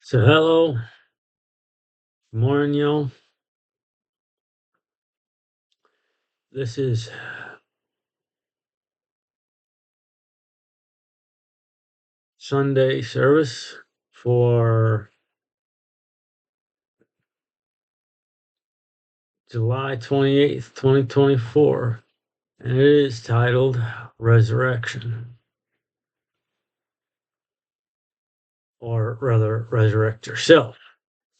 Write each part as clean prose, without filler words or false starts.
So hello, morning, y'all. This is Sunday service for July 28th, 2024, and it is titled Resurrection, or rather, Resurrect Yourself.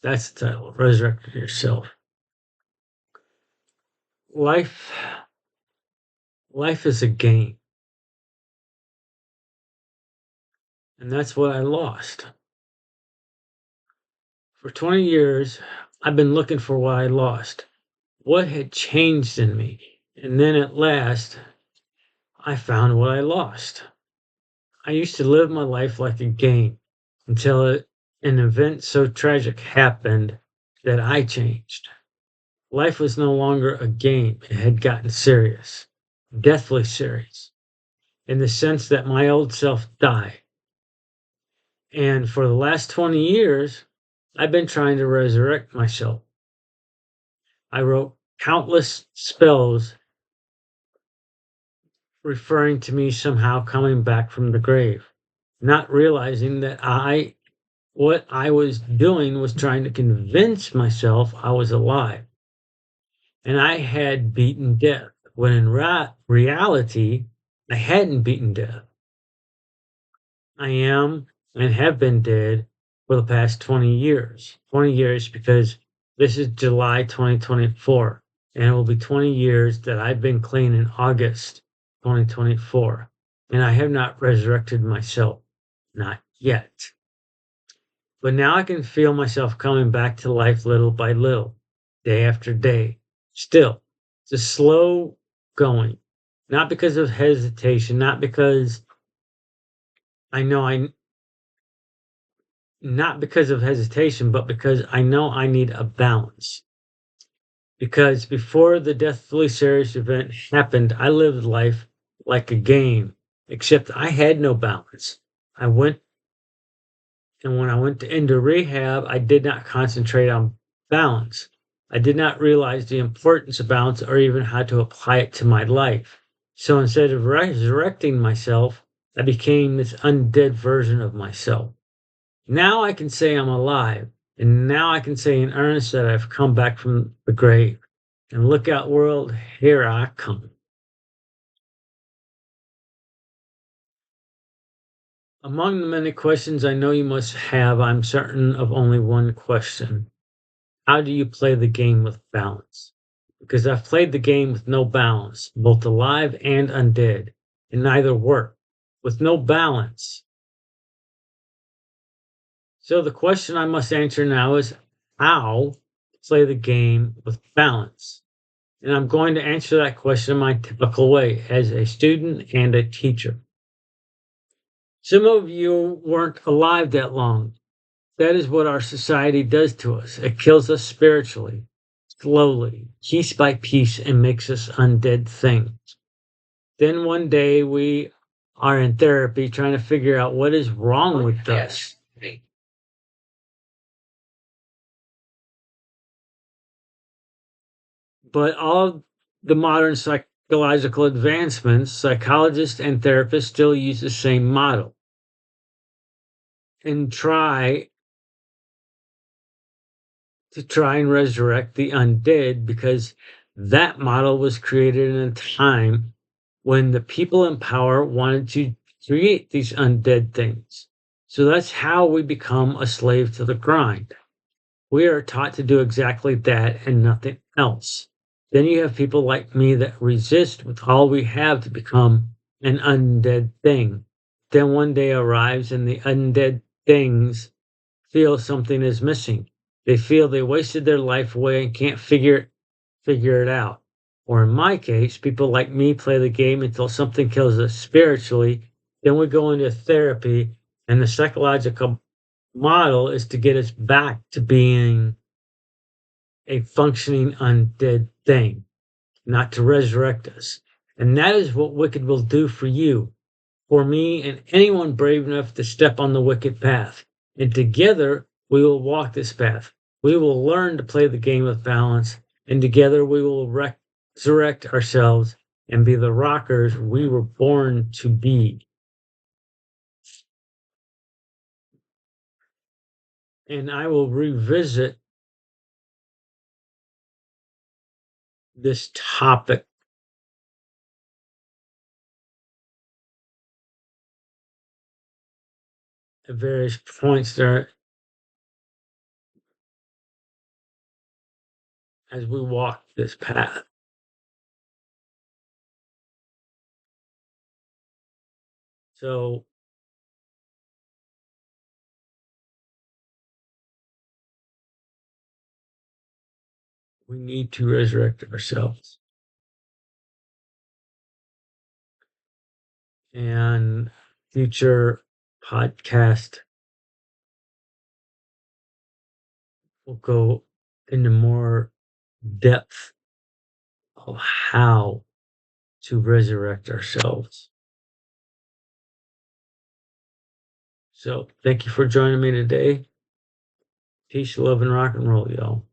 That's the title, Resurrect Yourself. Life, life is a game, and that's what I lost. For 20 years, I've been looking for what I lost. What had changed in me? And then at last, I found what I lost. I used to live my life like a game until an event so tragic happened that I changed. Life was no longer a game, it had gotten serious, deathly serious, in the sense that my old self died. And for the last 20 years, I've been trying to resurrect myself. I wrote countless spells referring to me somehow coming back from the grave, not realizing that what I was doing was trying to convince myself I was alive and I had beaten death, when in reality, I hadn't beaten death. I am and have been dead for the past 20 years. 20 years because this is July 2024, and it will be 20 years that I've been clean in August 2024, and I have not resurrected myself. Not yet. But now I can feel myself coming back to life little by little, day after day. Still, it's a slow going, not because of hesitation, not because I know I, not because of hesitation, but because I know I need a balance. Because before the deathly serious event happened, I lived life like a game, except I had no balance. I went And when I went into rehab, I did not concentrate on balance. I did not realize the importance of balance or even how to apply it to my life. So instead of resurrecting myself, I became this undead version of myself. Now I can say I'm alive. And now I can say in earnest that I've come back from the grave. And look out, world, here I come. Among the many questions I know you must have, I'm certain of only one question. How do you play the game with balance? Because I've played the game with no balance, both alive and undead, and neither work. With no balance. So the question I must answer now is how to play the game with balance. And I'm going to answer that question in my typical way as a student and a teacher. Some of you weren't alive that long. That is what our society does to us. It kills us spiritually, slowly, piece by piece, and makes us undead things. Then one day we are in therapy trying to figure out what is wrong with us. But all the modern psychological advancements, psychologists and therapists still use the same model and try and resurrect the undead because that model was created in a time when the people in power wanted to create these undead things. So that's how we become a slave to the grind. We are taught to do exactly that and nothing else. Then you have people like me that resist with all we have to become an undead thing. Then one day arrives and the undead things feel something is missing. They feel they wasted their life away and can't figure it out. Or in my case, people like me play the game until something kills us spiritually. Then we go into therapy, and the psychological model is to get us back to being a functioning undead thing, not to resurrect us. And that is what Wicked will do for you, for me, and anyone brave enough to step on the wicked path. And together, We will walk this path. We will learn to play the game with balance, and together we will resurrect ourselves and be the rockers we were born to be. And I will revisit this topic at various points there as we walk this path. So we need to resurrect ourselves. And future podcast will go into more depth of how to resurrect ourselves. So thank you for joining me today. Peace, love, and rock and roll, y'all.